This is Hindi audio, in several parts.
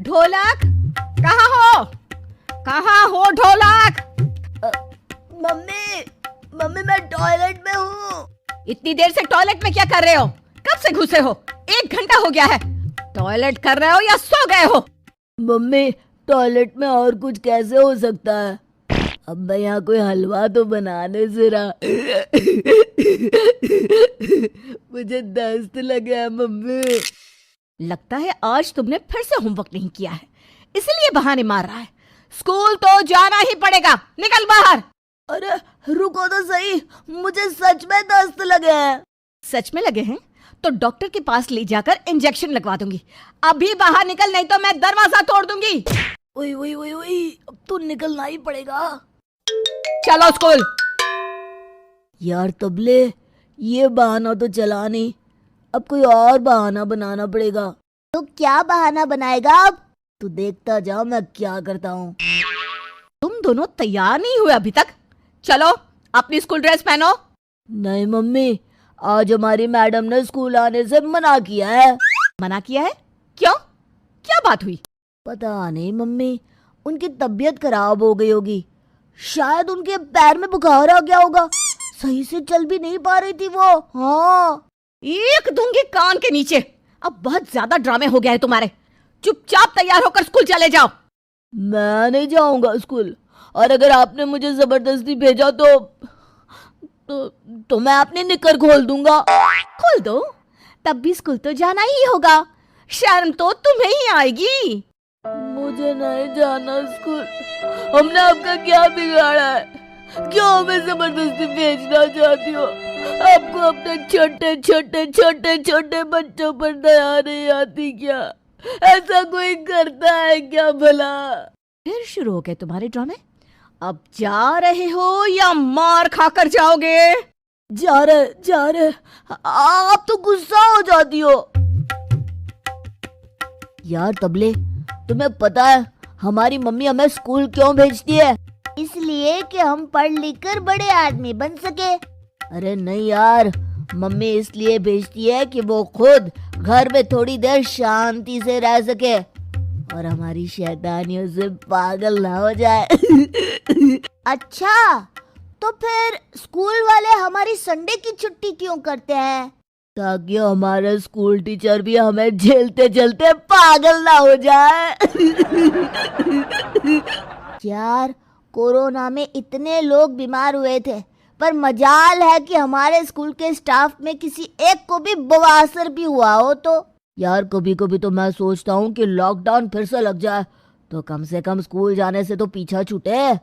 ढोलक, कहाँ हो? कहाँ हो ढोलक? मम्मी मम्मी मैं टॉयलेट में हूँ। इतनी देर से टॉयलेट में क्या कर रहे हो? कब से घुसे हो? 1 घंटा हो गया है। टॉयलेट कर रहे हो या सो गए हो? मम्मी टॉयलेट में और कुछ कैसे हो सकता है? अब मैं यहाँ कोई हलवा तो बनाने से रहा। मुझे दस्त लगा है मम्मी। लगता है आज तुमने फिर से होमवर्क नहीं किया है, इसलिए बहाने मार रहा है। स्कूल तो जाना ही पड़ेगा, निकल बाहर। अरे रुको तो सही, मुझे सच में दस्त लगे हैं। सच में लगे हैं तो डॉक्टर के पास ले जाकर इंजेक्शन लगवा दूंगी। अभी बाहर निकल, नहीं तो मैं दरवाजा तोड़ दूंगी। ओए ओए ओए ओए, अब तो निकलना ही पड़ेगा। चलो स्कूल। यार तबले, ये बहाना तो चला नहीं, अब कोई और बहाना बनाना पड़ेगा। तो क्या बहाना बनाएगा अब? तू देखता जा मैं क्या करता हूँ। तुम दोनों तैयार नहीं हुए अभी तक? चलो अपनी स्कूल ड्रेस पहनो। नहीं मम्मी, आज हमारी मैडम ने स्कूल आने से मना किया है। मना किया है? क्यों? क्या बात हुई? पता नहीं मम्मी, उनकी तबीयत खराब हो गई होगी। शायद उनके पैर में बुखार आ गया होगा, सही से चल भी नहीं पा रही थी वो। हाँ, एक दूंगी कान के नीचे। अब बहुत ज्यादा ड्रामे हो गए हैं तुम्हारे। चुपचाप तैयार होकर स्कूल चले जाओ। मैं नहीं जाऊंगा स्कूल, और अगर आपने मुझे जबरदस्ती भेजा तो मैं अपनी निकर खोल दूंगा। खोल दो, तब भी स्कूल तो जाना ही होगा। शर्म तो तुम्हें ही आएगी। मुझे नहीं जाना स्कूल। हमने आपका क्या बिगाड़ा है? क्यों हमें जबरदस्ती भेजना चाहती हो? आपको अपने छोटे छोटे छोटे छोटे बच्चों पर दया नहीं आती क्या? ऐसा कोई करता है क्या भला? फिर शुरू हो गए तुम्हारे ड्रामे। अब जा रहे हो या मार खाकर जाओगे? जा रहे। आप तो गुस्सा हो जाती हो। यार तबले, तुम्हें पता है हमारी मम्मी हमें स्कूल क्यों भेजती है? इसलिए कि हम पढ़ लिख कर बड़े आदमी बन सके। अरे नहीं यार, मम्मी इसलिए भेजती है कि वो खुद घर में थोड़ी देर शांति से रह सके और हमारी शैतानियों से पागल ना हो जाए। अच्छा, तो फिर स्कूल वाले हमारी संडे की छुट्टी क्यों करते हैं? ताकि हमारे स्कूल टीचर भी हमें झेलते झेलते पागल ना हो जाए। यार कोरोना में इतने लोग बीमार हुए थे, पर मजाल है कि हमारे स्कूल के स्टाफ में किसी एक को भी बवासीर भी हुआ हो। तो यार कभी कभी तो मैं सोचता हूँ कि लॉकडाउन फिर से लग जाए तो कम से कम स्कूल जाने से तो पीछा छूटे।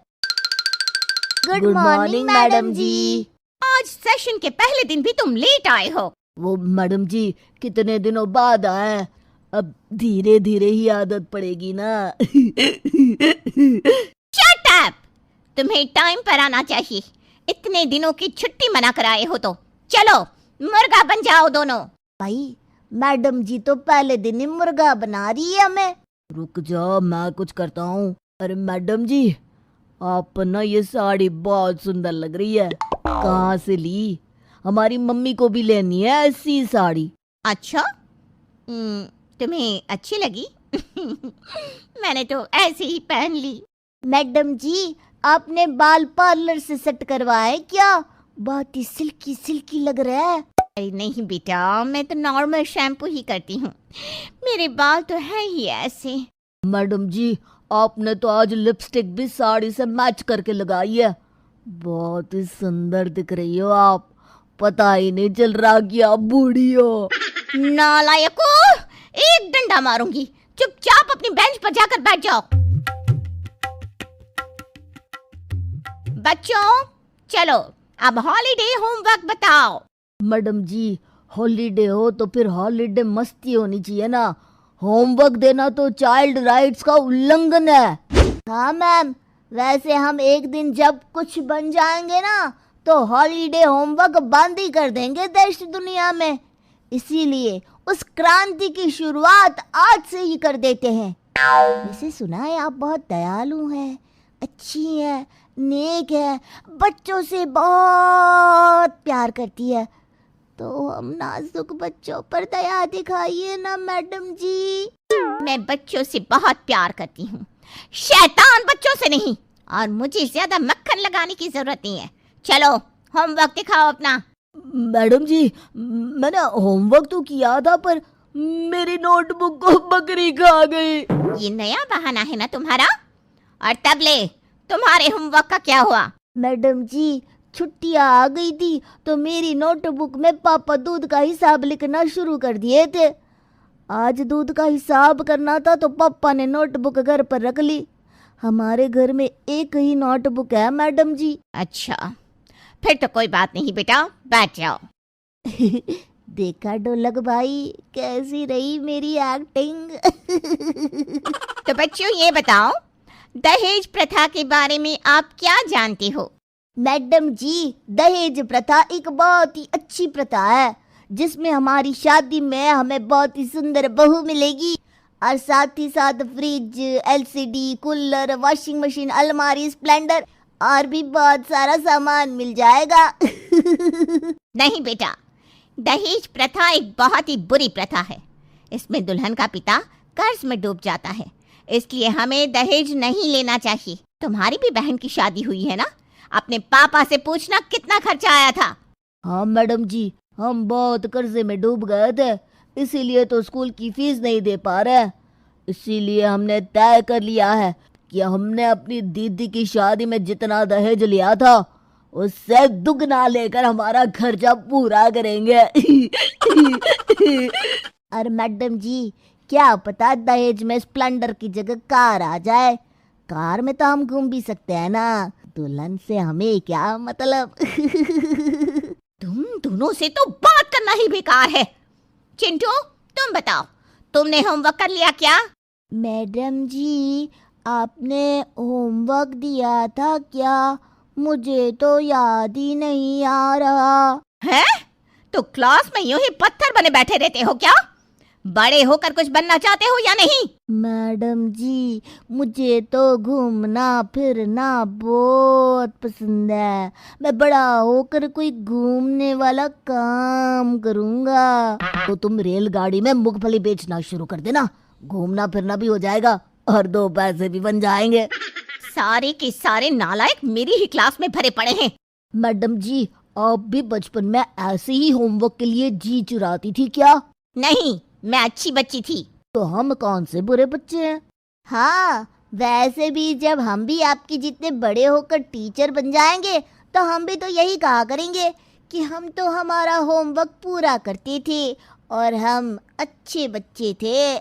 गुड मॉर्निंग मैडम जी। आज सेशन के पहले दिन भी तुम लेट आए हो। वो मैडम जी कितने दिनों बाद आए, अब धीरे धीरे ही आदत पड़ेगी ना। Shut up! तुम्हें टाइम पर आना चाहिए। इतने दिनों की छुट्टी मना कर आए हो तो चलो मुर्गा बन जाओ दोनों। भाई मैडम जी तो पहले दिन ही मुर्गा बना रही है हमें। रुक जाओ, मैं कुछ करता हूँ। अरे मैडम जी, आप ना ये साड़ी बहुत सुंदर लग रही है। कहाँ से ली? हमारी मम्मी को भी लेनी है ऐसी साड़ी। अच्छा, तुम्हें अच्छी लगी? मैंने तो ऐसे ही पहन ली। मैडम जी, आपने बाल पार्लर से सेट करवाए क्या? बहुत ही सिल्की सिल्की लग रहा है। अरे नहीं बेटा, मैं तो नॉर्मल शैम्पू ही करती हूँ। मेरे बाल तो है ही ऐसे। मैडम जी, आपने तो आज लिपस्टिक भी साड़ी से मैच करके लगाई है। बहुत ही सुंदर दिख रही हो आप। पता ही नहीं चल रहा कि आप बूढ़ी हो। नालायको, एक डंडा मारूंगी। चुपचाप अपनी बेंच पर जाकर बैठ जाओ। बच्चों चलो, अब हॉलीडे होमवर्क बताओ। मैडम जी, हॉलीडे हो तो फिर हॉलीडे मस्ती होनी चाहिए ना। होमवर्क देना तो चाइल्ड राइट्स का उल्लंघन है। हाँ मैम, वैसे हम एक दिन जब कुछ बन जाएंगे ना तो हॉलीडे होमवर्क बंद ही कर देंगे देश दुनिया में। इसीलिए उस क्रांति की शुरुआत आज से ही कर देते हैं। वैसे सुना है आप बहुत दयालु हैं, अच्छी हैं, नेक है, बच्चों से बहुत प्यार करती है। तो हम नाजुक बच्चों पर दया दिखाइए ना मैडम जी। मैं बच्चों से बहुत प्यार करती हूँ, शैतान बच्चों से नहीं। और मुझे ज्यादा मक्खन लगाने की जरूरत नहीं है। चलो होमवर्क दिखाओ अपना। मैडम जी, मैंने होमवर्क तो किया था, पर मेरी नोटबुक को बकरी खा गई। ये नया बहाना है ना तुम्हारा। और तब ले तुम्हारे होमवर्क का क्या हुआ? मैडम जी, छुट्टियां आ गई थी तो मेरी नोटबुक में पापा दूध का हिसाब लिखना शुरू कर दिए थे। आज दूध का हिसाब करना था तो पापा ने नोटबुक घर पर रख ली। हमारे घर में एक ही नोटबुक है मैडम जी। अच्छा, फिर तो कोई बात नहीं बेटा, बैठ जाओ। देखा ढोलक भाई, कैसी रही मेरी एक्टिंग। तो बच्चों ये बताओ, दहेज प्रथा के बारे में आप क्या जानते हो? मैडम जी, दहेज प्रथा एक बहुत ही अच्छी प्रथा है, जिसमें हमारी शादी में हमें बहुत ही सुंदर बहू मिलेगी और साथ ही साथ fridge, LCD, cooler, washing machine, अलमारी, स्प्लेंडर और भी बहुत सारा सामान मिल जाएगा। नहीं बेटा, दहेज प्रथा एक बहुत ही बुरी प्रथा है। इसमें दुल्हन का पिता कर्ज में डूब जाता है, इसलिए हमें दहेज नहीं लेना चाहिए। तुम्हारी भी बहन की शादी हुई है ना, अपने पापा से पूछना कितना खर्चा आया था। हाँ मैडम जी, हम बहुत कर्जे में डूब गए थे, इसीलिए तो स्कूल की फीस नहीं दे पा रहे। इसीलिए हमने तय कर लिया है कि हमने अपनी दीदी की शादी में जितना दहेज लिया था उससे दुगना लेकर हमारा खर्चा पूरा करेंगे। और मैडम जी, क्या पता दहेज में स्प्लेंडर की जगह कार आ जाए। कार में तो हम घूम भी सकते हैं ना, दुल्हन से हमें क्या मतलब। तुम दोनों से तो बात करना ही बेकार है। चिंटू, तुम बताओ, तुमने होमवर्क कर लिया क्या? मैडम जी, आपने होमवर्क दिया था क्या? मुझे तो याद ही नहीं आ रहा है। तो क्लास में यूं ही पत्थर बने बैठे रहते हो क्या? बड़े होकर कुछ बनना चाहते हो या नहीं? मैडम जी, मुझे तो घूमना फिरना बहुत पसंद है। मैं बड़ा होकर कोई घूमने वाला काम करूंगा। तो तुम रेलगाड़ी में मूंगफली बेचना शुरू कर देना, घूमना फिरना भी हो जाएगा और 2 पैसे भी बन जाएंगे। सारे के सारे नालायक मेरी ही क्लास में भरे पड़े हैं। मैडम जी, आप भी बचपन में ऐसे ही होमवर्क के लिए जी चुराती थी क्या? नहीं, मैं अच्छी बच्ची थी। तो हम कौन से बुरे बच्चे हैं? हाँ, वैसे भी जब हम भी आपके जितने बड़े होकर टीचर बन जाएंगे तो हम भी तो यही कहा करेंगे कि हम तो हमारा होमवर्क पूरा करते थे और हम अच्छे बच्चे थे।